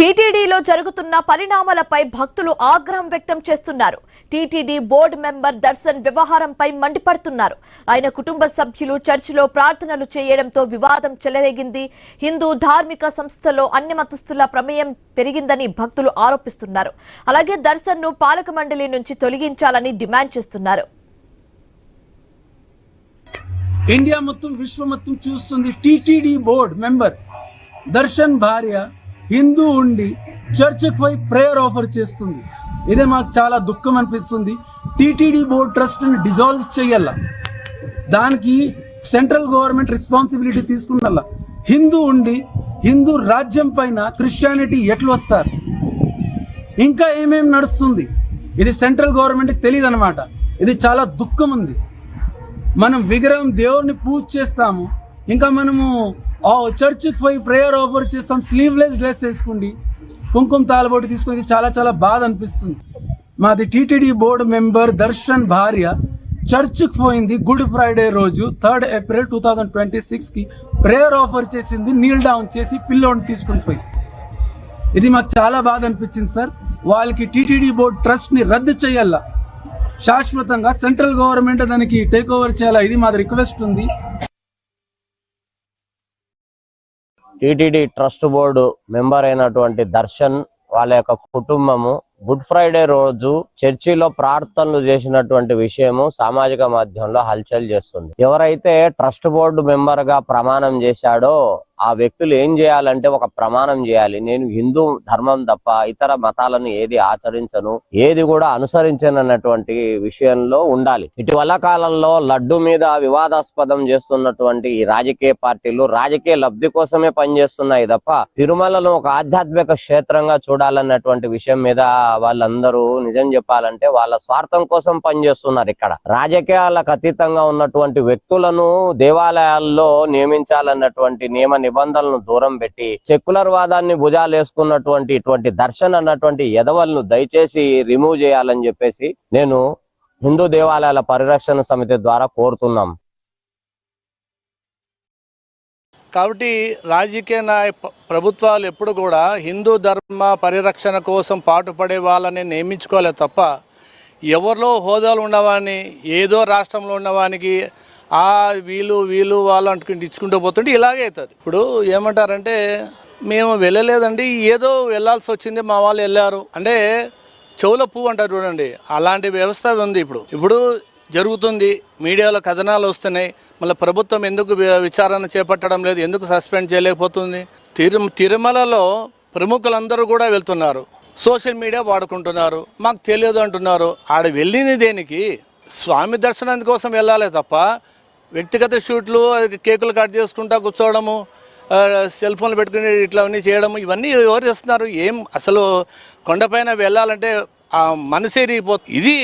టీటీడీలో జరుగుతున్న పరిణామాలపై భక్తులు ఆగ్రహం వ్యక్తం చేస్తున్నారు. టీటీడీ బోర్డు మెంబర్ దర్శన్ వ్యవహారంపై మండిపడుతున్నారు. ఆయన కుటుంబ సభ్యులు చర్చిలో ప్రార్థనలు చేయడంతో వివాదం చెలరేగింది. హిందూ ధార్మిక సంస్థలో అన్యమతస్థుల ప్రమేయం పెరిగిందని భక్తులు ఆరోపిస్తున్నారు. అలాగే దర్శన్ ను పాలక మండలి నుంచి తొలగించాలని డిమాండ్ చేస్తున్నారు. ఇండియా మొత్తం విశ్వ మొత్తం చూస్తుంది. టీటీడీ బోర్డు మెంబర్ దర్శన్ భార్య హిందూ ఉండి చర్చికి పోయి ప్రేయర్ ఆఫర్ చేస్తుంది. ఇదే మాకు చాలా దుఃఖం అనిపిస్తుంది. టీటీడీ బోర్డ్ ట్రస్ట్ని డిజాల్వ్ చేయాల, దానికి సెంట్రల్ గవర్నమెంట్ రెస్పాన్సిబిలిటీ తీసుకున్నలా. హిందూ ఉండి హిందూ రాజ్యం పైన క్రిస్టియానిటీ ఎట్లు వస్తారు? ఇంకా ఏమేమి నడుస్తుంది ఇది సెంట్రల్ గవర్నమెంట్కి తెలియదు అనమాట. ఇది చాలా దుఃఖం ఉంది. మనం విగ్రహం దేవుడిని పూజ చేస్తాము, ఇంకా మనము చర్చికి పోయి ప్రేయర్ ఆఫర్ చేస్తాం, స్లీవ్లెస్ డ్రెస్ వేసుకుండి కుంకుమ తాళబొట్టు తీసుకుని చాలా చాలా బాధ అనిపిస్తుంది. మాది టీటీడీ బోర్డు మెంబర్ దర్శన్ భార్య చర్చికి పోయింది గుడ్ ఫ్రైడే రోజు 3 ఏప్రిల్ 2026కి ప్రేయర్ ఆఫర్ చేసింది, నీల్ డౌన్ చేసి పిల్లోడిని తీసుకుని పోయి. ఇది మాకు చాలా బాధ అనిపించింది సార్. వాళ్ళకి టీటీడీ బోర్డు ట్రస్ట్ని రద్దు చేయాల, శాశ్వతంగా సెంట్రల్ గవర్నమెంట్ దానికి టేక్ ఓవర్ చేయాలా. ఇది మాది రిక్వెస్ట్ ఉంది. టీటీడీ ట్రస్ట్ బోర్డు మెంబర్ అయినటువంటి దర్శన్ వాళ్ళ యొక్క కుటుంబము గుడ్ ఫ్రైడే రోజు చర్చిలో ప్రార్థనలు చేసినటువంటి విషయము సామాజిక మాధ్యమంలో హల్చల్ చేస్తుంది. ఎవరైతే ట్రస్ట్ బోర్డు మెంబర్ గా ప్రమాణం చేశాడో ఆ వ్యక్తులు ఏం చేయాలంటే ఒక ప్రమాణం చేయాలి. నేను హిందూ ధర్మం తప్ప ఇతర మతాలను ఏది ఆచరించను, ఏది కూడా అనుసరించనన్నటువంటి విషయంలో ఉండాలి. ఇటీవల కాలంలో లడ్డు మీద వివాదాస్పదం చేస్తున్నటువంటి ఈ రాజకీయ పార్టీలు రాజకీయ లబ్ధి కోసమే పనిచేస్తున్నాయి తప్ప తిరుమలను ఒక ఆధ్యాత్మిక క్షేత్రంగా చూడాలన్నటువంటి విషయం మీద వాళ్ళందరూ నిజం చెప్పాలంటే వాళ్ళ స్వార్థం కోసం పనిచేస్తున్నారు. ఇక్కడ రాజకీయాలకు అతీతంగా ఉన్నటువంటి వ్యక్తులను దేవాలయాల్లో నియమించాలన్నటువంటి నియమ నిబంధనలను దూరం పెట్టి సెక్యులర్ వాదాన్ని భుజాలేసుకున్నటువంటి ఇటువంటి దర్శన్ అన్నటువంటి ఎదవలను దయచేసి రిమూవ్ చేయాలని చెప్పేసి నేను హిందూ దేవాలయాల పరిరక్షణ సమితి ద్వారా కోరుతున్నాం. కాబట్టి రాజకీయ ప్రభుత్వాలు ఎప్పుడు కూడా హిందూ ధర్మ పరిరక్షణ కోసం పాటుపడే వాళ్ళని నియమించుకోలే తప్ప ఎవరిలో హోదాలు ఉన్నవాడిని ఏదో రాష్ట్రంలో ఉన్నవానికి వీళ్ళు వాళ్ళు అంటుకుంటూ ఇచ్చుకుంటూ పోతుంటే ఇలాగే అవుతుంది. ఇప్పుడు ఏమంటారంటే మేము వెళ్ళలేదండి, ఏదో వెళ్ళాల్సి వచ్చింది, మా వాళ్ళు వెళ్ళారు అంటే చెవుల పువ్వు అంటారు చూడండి, అలాంటి వ్యవస్థ ఉంది. ఇప్పుడు జరుగుతుంది, మీడియాలో కథనాలు వస్తున్నాయి. మళ్ళీ ప్రభుత్వం ఎందుకు విచారణ చేపట్టడం లేదు, ఎందుకు సస్పెండ్ చేయలేకపోతుంది? తిరుమలలో ప్రముఖులందరూ కూడా వెళ్తున్నారు, సోషల్ మీడియా వాడుకుంటున్నారు, మాకు తెలియదు అంటున్నారు. ఆడ వెళ్ళింది దేనికి? స్వామి దర్శనం కోసం వెళ్ళాలి తప్ప వ్యక్తిగత షూట్లు, కేకులు కట్ చేసుకుంటా కూర్చోవడము, సెల్ ఫోన్లు పెట్టుకుని ఇట్లా చేయడము, ఇవన్నీ ఎవరు చేస్తున్నారు? ఏం అసలు కొండపైన వెళ్ళాలంటే ఆ మనసేరిగిపోతుంది. ఇది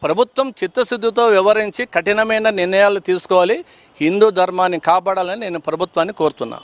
ప్రభుత్వం చిత్తశుద్ధితో వ్యవహరించి కఠినమైన నిర్ణయాలు తీసుకోవాలి, హిందూ ధర్మాన్ని కాపాడాలని నేను ప్రభుత్వాన్ని కోరుతున్నా.